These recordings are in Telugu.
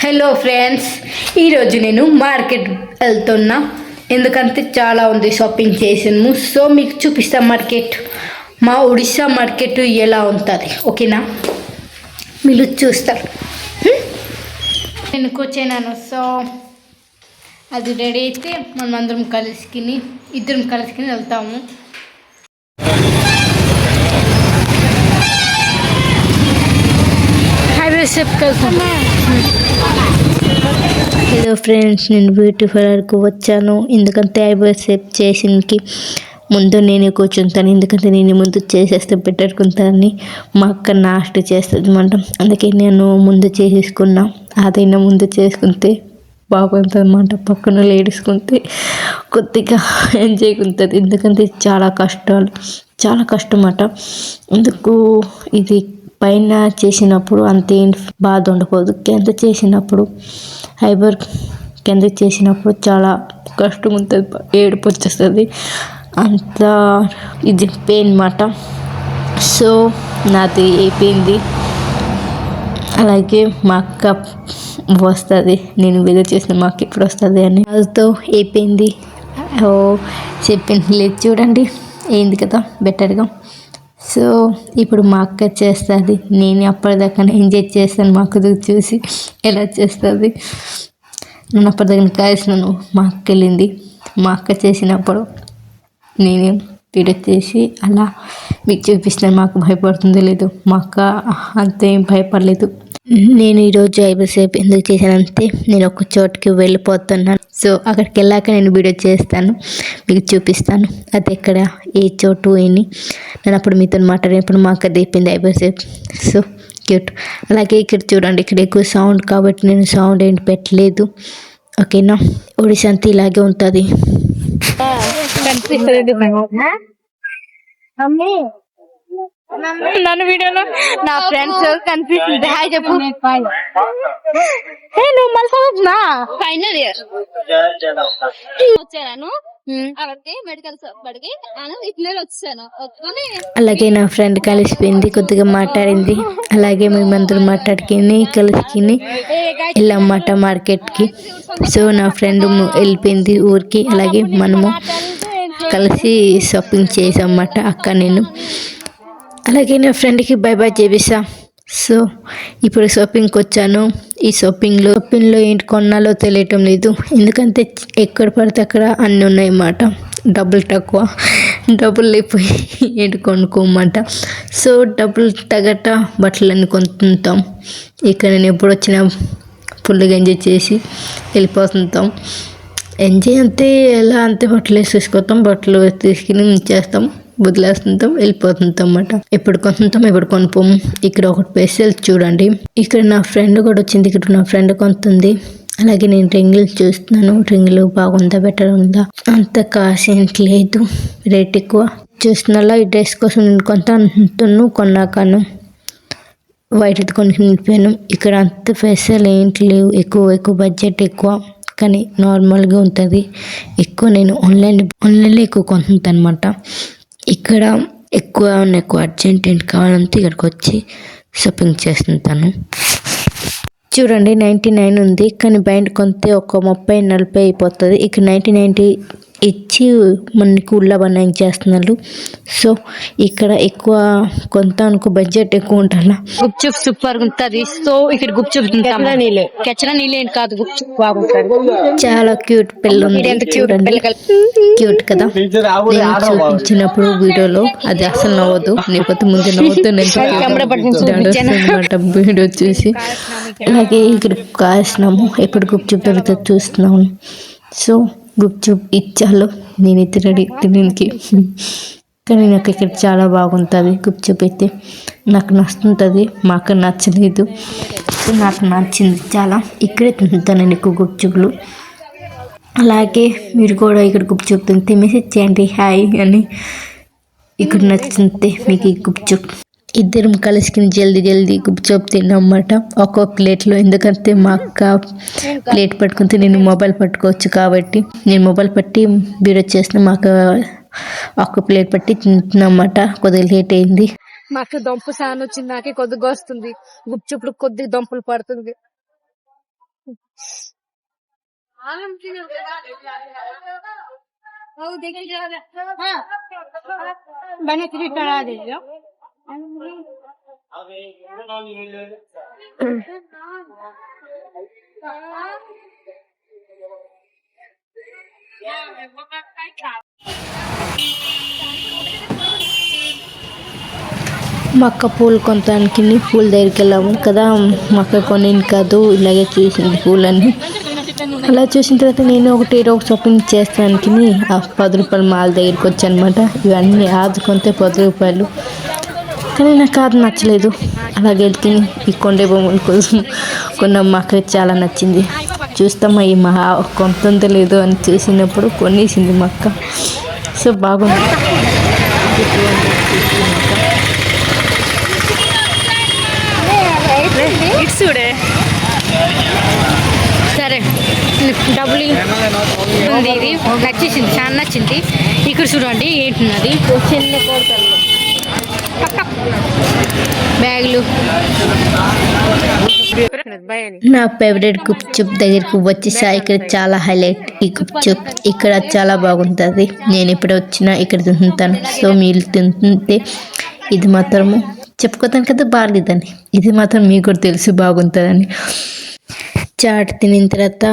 హలో ఫ్రెండ్స్, ఈరోజు నేను మార్కెట్ వెళ్తున్నా. ఎందుకంటే చాలా ఉంది షాపింగ్ చేసాము. సో మీకు చూపిస్తా మార్కెట్, మా ఒడిశా మార్కెట్ ఎలా ఉంటుంది. ఓకేనా, మీరు చూస్తారు. నేను కూర్చున్నాను. సో అది రెడీ అయితే మనం అందరం ఇద్దరం కలిసి వెళ్తాము. హలో ఫ్రెండ్స్, నేను బ్యూటీ పార్లర్కు వచ్చాను. ఎందుకంటే ఐబ్రో షేప్ చేసినకి ముందు నేనే కూర్చుంటాను. ఎందుకంటే నేను ముందు చేసేస్తే పెట్టుకుంటానని మా అక్క నాస్ట్ చేస్తుంది అన్నమాట. అందుకే నేను ముందు చేసేసుకున్నా. అదైనా ముందు చేసుకుంటే బాగుంటుంది అన్నమాట. పక్కన లేడీస్కుంటే కొద్దిగా ఎంజాయ్ ఉంటుంది. ఎందుకంటే చాలా కష్టమట. అందుకు ఇది పైన చేసినప్పుడు అంతేం బాధ ఉండకూడదు. కింద చేసినప్పుడు ఐబ్రో కింద చేసినప్పుడు చాలా కష్టం ఉంటుంది, ఏడుపు వచ్చేస్తుంది. అంత ఇది పెయిన్ మాట. సో నాది అయిపోయింది. అలాగే మా అక్క వస్తుంది, నేను వీడియో చేసిన మా అక్క ఇప్పుడు వస్తుంది అని వాళ్ళతో అయిపోయింది. చెప్పింది లేదు చూడండి, అయింది కదా బెటర్గా. సో ఇప్పుడు మా అక్క చేస్తుంది. నేను అప్పటిదాకా ఎంజాయ్ చేస్తాను మా అక్క చూసి ఎలా చేస్తుంది. నేను అప్పటిదాకా కాల్సినాను. మా అక్క వెళ్ళింది. మా అక్క చేసినప్పుడు నేను వీడియో చేసి అలా మీకు చూపిస్తాను. మాకు భయపడుతుందో లేదు. మా అక్క అంతేం భయపడలేదు. నేను ఈరోజు ఐబ్రో షేప్ ఎందుకు చేశానంటే నేను ఒక చోటుకి వెళ్ళిపోతున్నాను. సో అక్కడికి వెళ్ళాక నేను వీడియో చేస్తాను, మీకు చూపిస్తాను అది ఎక్కడ, ఏ చోటు అని. నేను అప్పుడు మీతో మాట్లాడినప్పుడు మా అక్క తెప్పింది ఐబ్రో షేప్. So cute. అలాగే ఇక్కడ చూడండి, ఇక్కడ ఎక్కువ సౌండ్ కాబట్టి నేను సౌండ్ ఏంటి పెట్టలేదు. ఓకేనా, ఒడిశా అంతా ఇలాగే ఉంటుంది. నన్ను వీడియోలో నా ఫ్రెండ్స్ కనిపిస్తుంది. హాయ్ చెప్పు. నువ్వు మళ్ళీ ఫైనల్ ఇయర్ వచ్చాను. మెడికల్ బడికి వచ్చాను. అలాగే నా ఫ్రెండ్ కలిసిపోయింది, కొద్దిగా మాట్లాడింది. అలాగే మేమందరూ మాట్లాడుకుని కలిసి వెళ్ళామన్నమాట మార్కెట్కి. సో నా ఫ్రెండ్ వెళ్ళిపోయింది ఊరికి. అలాగే మనము కలిసి షాపింగ్ చేసామన్నమాట, అక్క నేను. అలాగే నా ఫ్రెండ్కి బై చేపిస్తా. సో ఇప్పుడు షాపింగ్కి వచ్చాను. ఈ షాపింగ్లో ఏంటి కొన్నాలో తెలియటం లేదు. ఎందుకంటే ఎక్కడ పడితే అక్కడ అన్నీ ఉన్నాయన్నమాట. డబ్బులు లేకపోయి ఏంటి కొనుక్కోమంట. సో డబ్బులు తగ్గట బట్టలన్నీ కొనుక్కుంటాం. ఇక్కడ నేను ఎప్పుడు వచ్చినా ఫుల్గా ఎంజాయ్ చేసి వెళ్ళిపోతుంటాం. ఎంజాయ్ అంతే ఎలా అంతే బట్టలు వేసేసుకుంటాం, బట్టలు తీసుకుని చేస్తాం, వదిలేస్తుంటాం, వెళ్ళిపోతుంటాం అన్నమాట. ఎప్పుడు కొంటుంటాం, ఎప్పుడు కొనుక్కోము. ఇక్కడ ఒకటి స్పెషల్ చూడండి. ఇక్కడ నా ఫ్రెండ్ కూడా వచ్చింది. ఇక్కడ నా ఫ్రెండ్ కొంటుంది. అలాగే నేను రింగులు చూస్తున్నాను. రింగులు బాగుందా, బెటర్ ఉందా, అంత కాస్ట్ లేదు, రేట్ ఎక్కువ చూస్తున్నా. ఈ డ్రెస్ కోసం నేను కొన్నాను. వైట్ కొనుక్కిపోయాను. ఇక్కడ అంత స్పెషల్ ఏంటి లేవు, ఎక్కువ బడ్జెట్ ఎక్కువ, కానీ నార్మల్గా ఉంటుంది. ఎక్కువ నేను ఆన్లైన్లో ఎక్కువ కొంటుంటాను అనమాట. ఇక్కడ ఎక్కువ అర్జెంట్ ఏంటి కావాలంటే ఇక్కడికి వచ్చి షాపింగ్ చేస్తుంటాను. చూడండి 99 ఉంది, కానీ బయట కొంటే ఒక 30-40 అయిపోతుంది. ఇక్కడ 90 ఇచ్చి మనకి ఉల్లబన్నాయి చేస్తున్నారు. సో ఇక్కడ ఎక్కువ కొంత అనుకో బడ్జెట్ ఎక్కువ ఉంటాను. గుప్చుప్ సూపర్ ఉంటుంది. సో ఇక్కడ గుప్చుప్ కెచ్చన నీళ్ళు ఏంటి కాదు, గుప్చుప్ బాగుంటుంది. చాలా క్యూట్ పిల్ల ఉంది చూడండి, క్యూట్ కదా. నేను చూపించినప్పుడు వీడియోలో అది అసలు నవ్వదు, లేకపోతే ముందు నవ్వుతున్నమాట వీడియో చూసి. అలాగే ఇక్కడ కాసినాము, ఎప్పుడు గుప్చుప్ దొరికితే చూస్తున్నాము. సో గుప్చుప్ ఇచ్చాలో నేనైతే రెడీ తినడానికి. కానీ నాకు ఇక్కడ చాలా బాగుంటుంది గుప్చుప్ అయితే, నాకు నచ్చుతుంది. మాకు నచ్చలేదు, నాకు నచ్చింది చాలా. ఇక్కడే తింటాను ఎక్కువ గుప్చుప్లు. అలాగే మీరు కూడా ఇక్కడ గుప్చుప్ తింటే మెసేజ్ చేయండి హాయ్ అని. ఇక్కడ నచ్చితే మీకు ఈ గుప్చుప్. ఇద్దరం కలిసి జల్దీ గుప్చుప్ తిన్నమాట ఒక్కో ప్లేట్లో. ఎందుకంటే మా అక్క ప్లేట్ పట్టుకుంటే నేను మొబైల్ పట్టుకోవచ్చు కాబట్టి నేను మొబైల్ పట్టి వీడియో చేసిన మా అక్క ఒక్క ప్లేట్ పట్టి తింటున్నమాట. కొద్దిగా లేట్ అయింది. మాకు దొంప సాన్ వచ్చింది, నాకే కొద్దిగా వస్తుంది. గుప్చుప్లు కొద్దిగా దొంపలు పడుతుంది. మా అక్క పూలు కొనడానికి పూల దగ్గరికి వెళ్ళాము కదా. మా అక్క కొన్ని కాదు, ఇలాగే చూసింది పూలన్నీ. అలా చూసిన తర్వాత నేను ఒకటి షాపింగ్ చేస్తానికి ఆ 10 రూపాయల మాల దగ్గరికి వచ్చానమాట. ఇవన్నీ ఆదుకుంటే 10 రూపాయలు, కానీ నాకు అది నచ్చలేదు. అలాగే వెళ్తే ఈ కొండే బొమ్మల కోసం కొన్న మా అక్కకి చాలా నచ్చింది. చూస్తామా ఈ మా కొంత లేదు అని చూసినప్పుడు కొనేసింది మా అక్క. సో బాగుంది. చూడే సరే డబ్బులు ఉంది. ఇది నచ్చేసింది, చాలా నచ్చింది. ఇక్కడ చూడండి ఏంటున్నది, చిన్న కోడలు బ్యాగులు. నా ఫేవరెట్ గుప్చుప్ దగ్గరికి వచ్చేసా. ఇక్కడ చాలా హైలైట్ ఈ గుప్చుప్. ఇక్కడ చాలా బాగుంటుంది. నేను ఎప్పుడు వచ్చినా ఇక్కడ తింటాను. సో మీరు తింటుంటే ఇది మాత్రము చెప్పుకోతాను కదా బాగాలేదని, ఇది మాత్రం మీకు కూడా తెలుసు బాగుంటుందని. చాట్ తినిన తర్వాత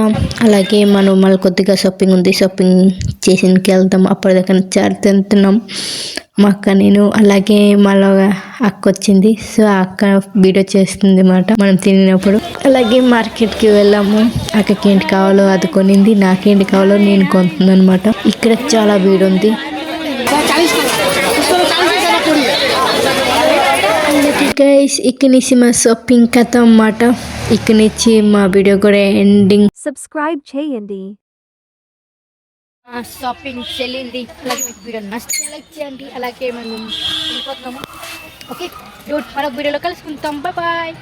అలాగే మనం మళ్ళీ కొద్దిగా షాపింగ్ ఉంది, షాపింగ్ చేసినకి వెళ్తాం. అప్పటిదాకా చాట్ తింటున్నాం మా అక్క నేను. అలాగే మళ్ళీ అక్క వచ్చింది. సో ఆ అక్క వీడియో చేస్తుంది అన్నమాట మనం తినినప్పుడు. అలాగే మార్కెట్కి వెళ్ళాము. అక్కకి ఏంటి కావాలో అది కొనింది, నాకేంటి కావాలో నేను కొంటున్నాను అనమాట. ఇక్కడ చాలా వీడియో ఉంది. గైస్ ఇక్కడ నుంచి మా షాపింగ్ కథ అన్నమాట. ఇక్కడ నుంచి మా వీడియో కూడా ఎండింగ్. సబ్స్క్రైబ్ చేయండి. షాపింగ్ చెల్లింది. అలాగే మీకు వీడియో నచ్చితే లైక్ చేయండి. అలాగే మనం వెళ్ళిపోతున్నాము. ఓకే, మరొక వీడియోలో కలుసుకుంటాం. Bye bye.